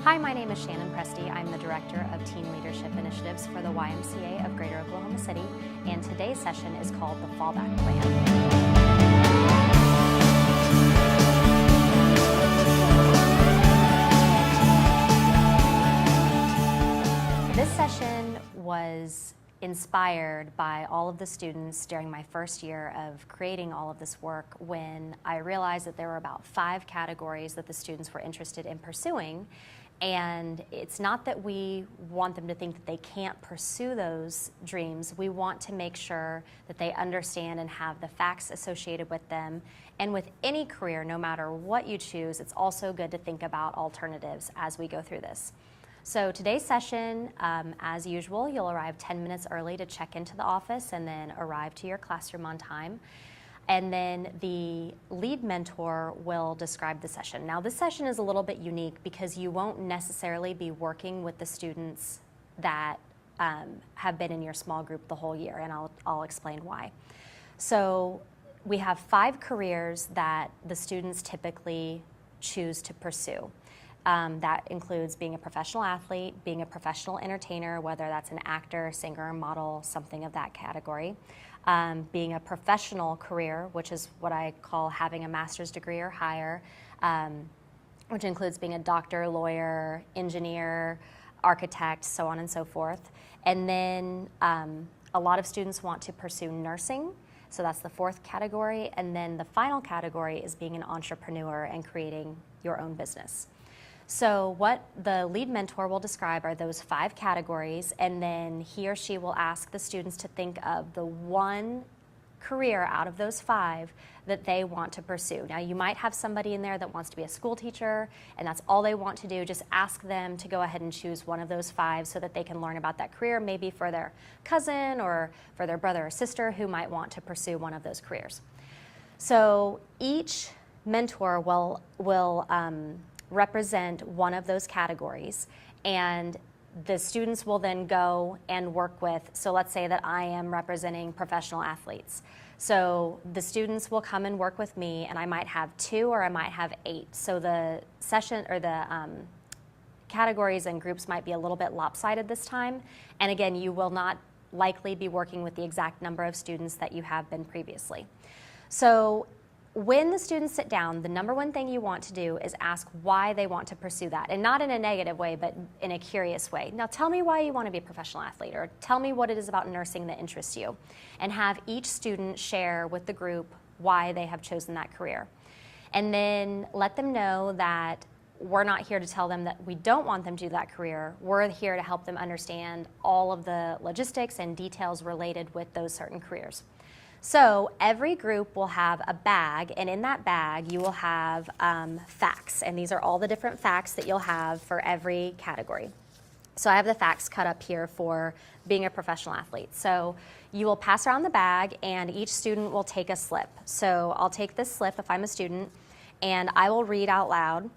Hi, my name is Shannon Presti. I'm the Director of Teen Leadership Initiatives for the YMCA of Greater Oklahoma City, and today's session is called the Fallback Plan. This session was inspired by all of the students during my first year of creating all of this work when I realized that there were about 5 categories that the students were interested in pursuing. And it's not that we want them to think that they can't pursue those dreams. We want to make sure that they understand and have the facts associated with them. And with any career, no matter what you choose, it's also good to think about alternatives as we go through this. So today's session, as usual, you'll arrive 10 minutes early to check into the office and then arrive to your classroom on time. And then the lead mentor will describe the session. Now, this session is a little bit unique because you won't necessarily be working with the students that have been in your small group the whole year, and I'll explain why. So we have 5 careers that the students typically choose to pursue. That includes being a professional athlete, being a professional entertainer, whether that's an actor, singer, model, something of that category. Being a professional career, which is what I call having a master's degree or higher, which includes being a doctor, lawyer, engineer, architect, so on and so forth. And then a lot of students want to pursue nursing, so that's the 4th category. And then the final category is being an entrepreneur and creating your own business. So what the lead mentor will describe are those 5 categories, and then he or she will ask the students to think of the one career out of those 5 that they want to pursue. Now, you might have somebody in there that wants to be a school teacher, and that's all they want to do. Just ask them to go ahead and choose one of those 5 so that they can learn about that career, maybe for their cousin or for their brother or sister who might want to pursue one of those careers. So each mentor will represent one of those categories, and the students will then go and work with, so let's say that I am representing professional athletes. So the students will come and work with me, and I might have 2 or I might have 8. So the session or the categories and groups might be a little bit lopsided this time. And again, you will not likely be working with the exact number of students that you have been previously. So when the students sit down, the number one thing you want to do is ask why they want to pursue that, and not in a negative way, but in a curious way. Now, tell me why you want to be a professional athlete, or tell me what it is about nursing that interests you, and have each student share with the group why they have chosen that career. And then let them know that we're not here to tell them that we don't want them to do that career. We're here to help them understand all of the logistics and details related with those certain careers. So every group will have a bag, and in that bag you will have facts, and these are all the different facts that you'll have for every category. So I have the facts cut up here for being a professional athlete. So you will pass around the bag, and each student will take a slip. So I'll take this slip if I'm a student, and I will read out loud.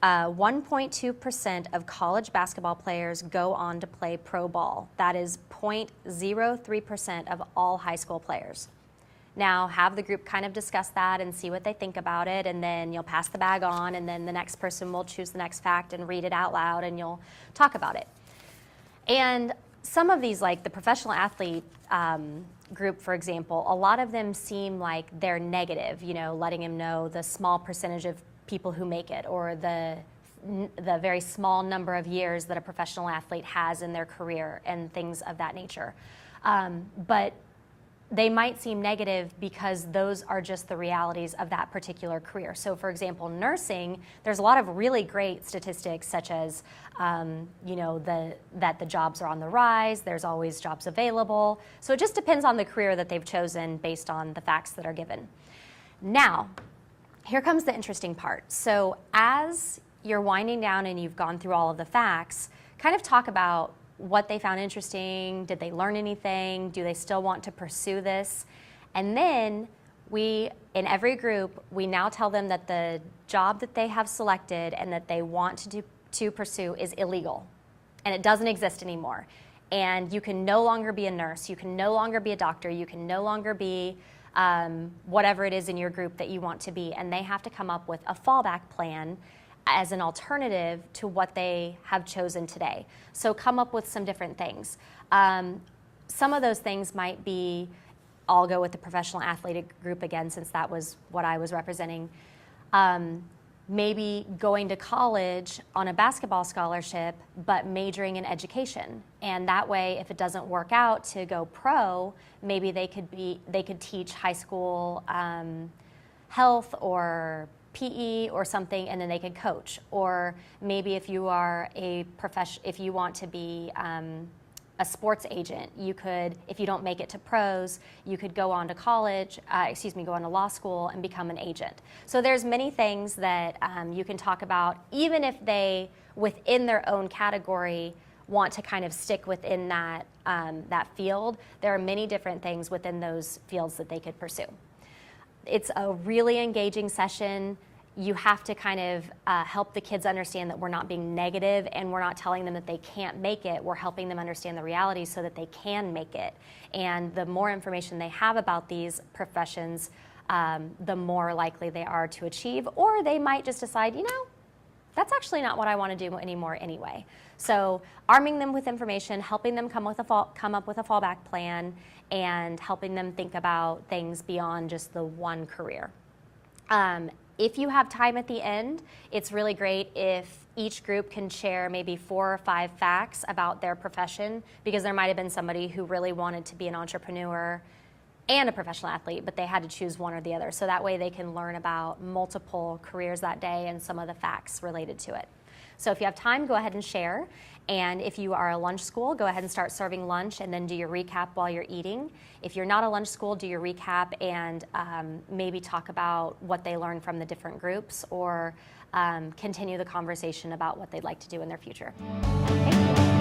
1.2% of college basketball players go on to play pro ball. That is 0.03% of all high school players. Now, have the group kind of discuss that and see what they think about it, and then you'll pass the bag on, and then the next person will choose the next fact and read it out loud, and you'll talk about it. And some of these, like the professional athlete group, for example, a lot of them seem like they're negative, letting them know the small percentage of people who make it, or the very small number of years that a professional athlete has in their career and things of that nature. But they might seem negative because those are just the realities of that particular career. So for example, nursing, there's a lot of really great statistics such as, that the jobs are on the rise, there's always jobs available. So it just depends on the career that they've chosen based on the facts that are given. Now, here comes the interesting part. So as you're winding down and you've gone through all of the facts, kind of talk about what they found interesting, did they learn anything, do they still want to pursue this? And then in every group, we now tell them that the job that they have selected and that they want to pursue is illegal, and it doesn't exist anymore. And you can no longer be a nurse, you can no longer be a doctor, you can no longer be whatever it is in your group that you want to be, and they have to come up with a fallback plan as an alternative to what they have chosen today. So come up with some different things. Some of those things might be, I'll go with the professional athletic group again, since that was what I was representing. Maybe going to college on a basketball scholarship, but majoring in education. And that way, if it doesn't work out to go pro, maybe they could teach high school health or PE or something, and then they could coach. Or maybe if you are if you want to be a sports agent, you could, if you don't make it to pros, you could go on to college, go on to law school and become an agent. So there's many things that you can talk about, even if they, within their own category, want to kind of stick within that, that field. There are many different things within those fields that they could pursue. It's a really engaging session. You have to kind of help the kids understand that we're not being negative and we're not telling them that they can't make it. We're helping them understand the reality so that they can make it. And the more information they have about these professions, the more likely they are to achieve. Or they might just decide, you know, that's actually not what I want to do anymore anyway. So arming them with information, helping them come up with a fallback plan, and helping them think about things beyond just the one career. If you have time at the end, it's really great if each group can share maybe 4 or 5 facts about their profession, because there might have been somebody who really wanted to be an entrepreneur and a professional athlete, but they had to choose one or the other. So that way they can learn about multiple careers that day and some of the facts related to it. So if you have time, go ahead and share. And if you are a lunch school, go ahead and start serving lunch and then do your recap while you're eating. If you're not a lunch school, do your recap and maybe talk about what they learned from the different groups, or continue the conversation about what they'd like to do in their future. Thank you.